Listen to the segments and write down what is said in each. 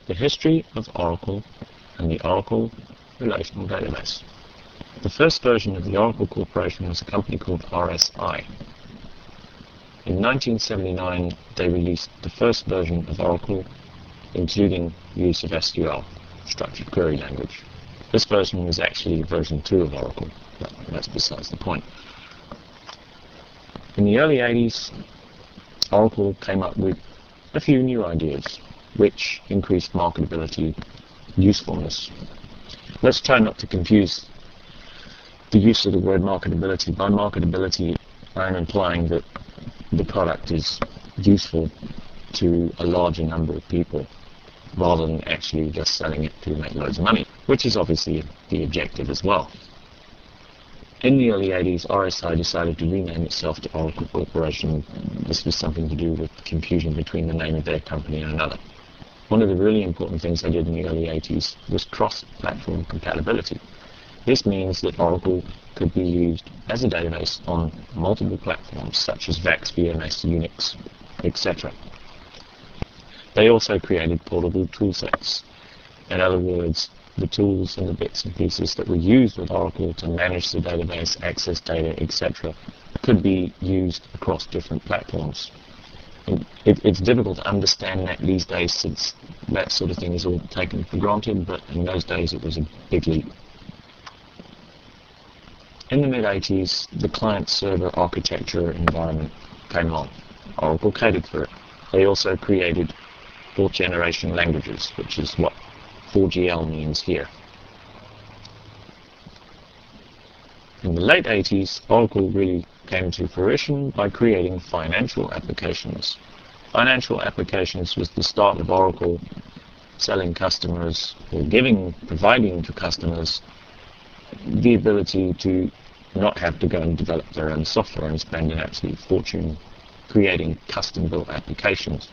The history of Oracle and the Oracle Relational Database. The first version of the Oracle Corporation was a company called RSI. In 1979, they released the first version of Oracle, including use of SQL, Structured Query Language. This version was actually version 2 of Oracle, but that's besides the point. In the early 80s, Oracle came up with a few new ideas, which increased marketability, usefulness. Let's try not to confuse the use of the word marketability. By marketability, I'm implying that the product is useful to a larger number of people, rather than actually just selling it to make loads of money, which is obviously the objective as well. In the early 80s, RSI decided to rename itself to Oracle Corporation. This was something to do with confusion between the name of their company and another. One of the really important things they did in the early 80s was cross-platform compatibility. This means that Oracle could be used as a database on multiple platforms such as VAX, VMS, Unix, etc. They also created portable toolsets. In other words, the tools and the bits and pieces that were used with Oracle to manage the database, access data, etc. could be used across different platforms. It's difficult to understand that these days, since that sort of thing is all taken for granted, but in those days it was a big leap. In the mid-80s, the client-server architecture environment came along. Oracle catered for it. They also created fourth-generation languages, which is what 4GL means here. In the late 80s, Oracle really came to fruition by creating financial applications. Financial applications was the start of Oracle selling customers, or providing to customers the ability to not have to go and develop their own software and spend an absolute fortune creating custom-built applications.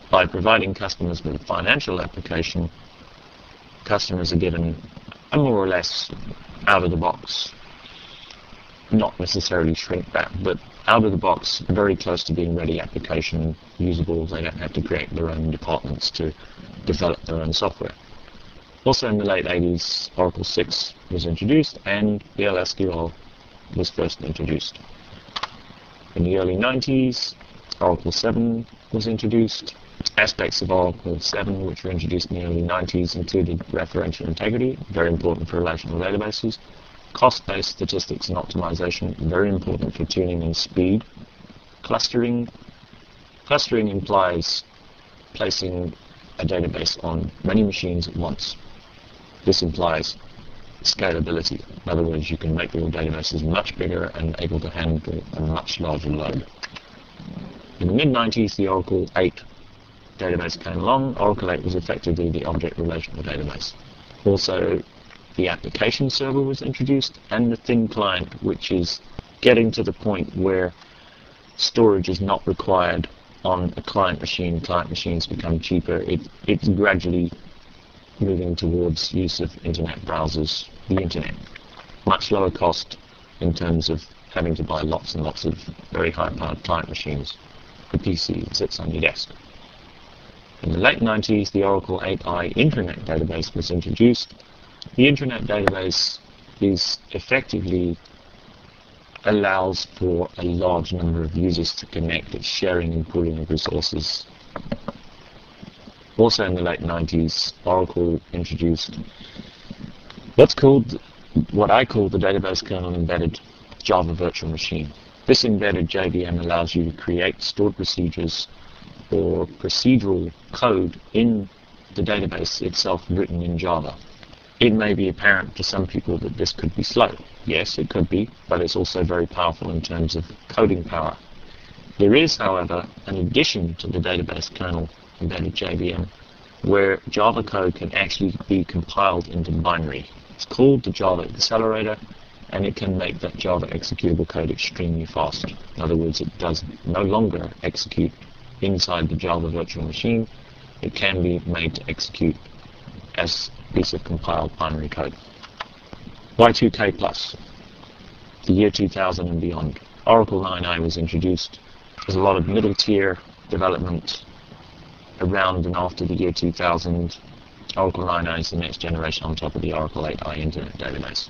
By providing customers with a financial application, customers are given a more or less out-of-the-box, not necessarily shrink-back, but out-of-the-box, very close to being ready application usable. They don't have to create their own departments to develop their own software. Also in the late 80s, Oracle 6 was introduced and PLSQL was first introduced. In the early 90s, Oracle 7 was introduced. Aspects of Oracle 7 which were introduced in the early 90s included referential integrity, very important for relational databases, cost-based statistics and optimization, very important for tuning and speed. Clustering implies placing a database on many machines at once. This implies scalability. In other words, you can make your databases much bigger and able to handle a much larger load. In the mid-90s, the Oracle 8 database came along. Oracle 8 was effectively the object relational database. Also, the application server was introduced, and the thin client, which is getting to the point where storage is not required on a client machine. Client machines become cheaper. It's gradually moving towards use of internet browsers, the internet. Much lower cost in terms of having to buy lots and lots of very high-powered client machines. The PC sits on your desk. In the late 90s, the Oracle 8i Intranet database was introduced. The Intranet database is effectively allows for a large number of users to connect. It's sharing and pooling of resources. Also in the late 90s, Oracle introduced what I call the database kernel embedded Java virtual machine. This embedded JVM allows you to create stored procedures or procedural code in the database itself written in Java. It may be apparent to some people that this could be slow. Yes, it could be, but it's also very powerful in terms of coding power. There is, however, an addition to the database kernel embedded JVM where Java code can actually be compiled into binary. It's called the Java Accelerator, and it can make that Java executable code extremely fast. In other words, it does no longer execute inside the Java virtual machine. It can be made to execute as a piece of compiled binary code. Y2K+, the year 2000 and beyond. Oracle 9i was introduced. There's a lot of middle tier development around and after the year 2000, Oracle 9.0 is the next generation on top of the Oracle 8i Internet Database.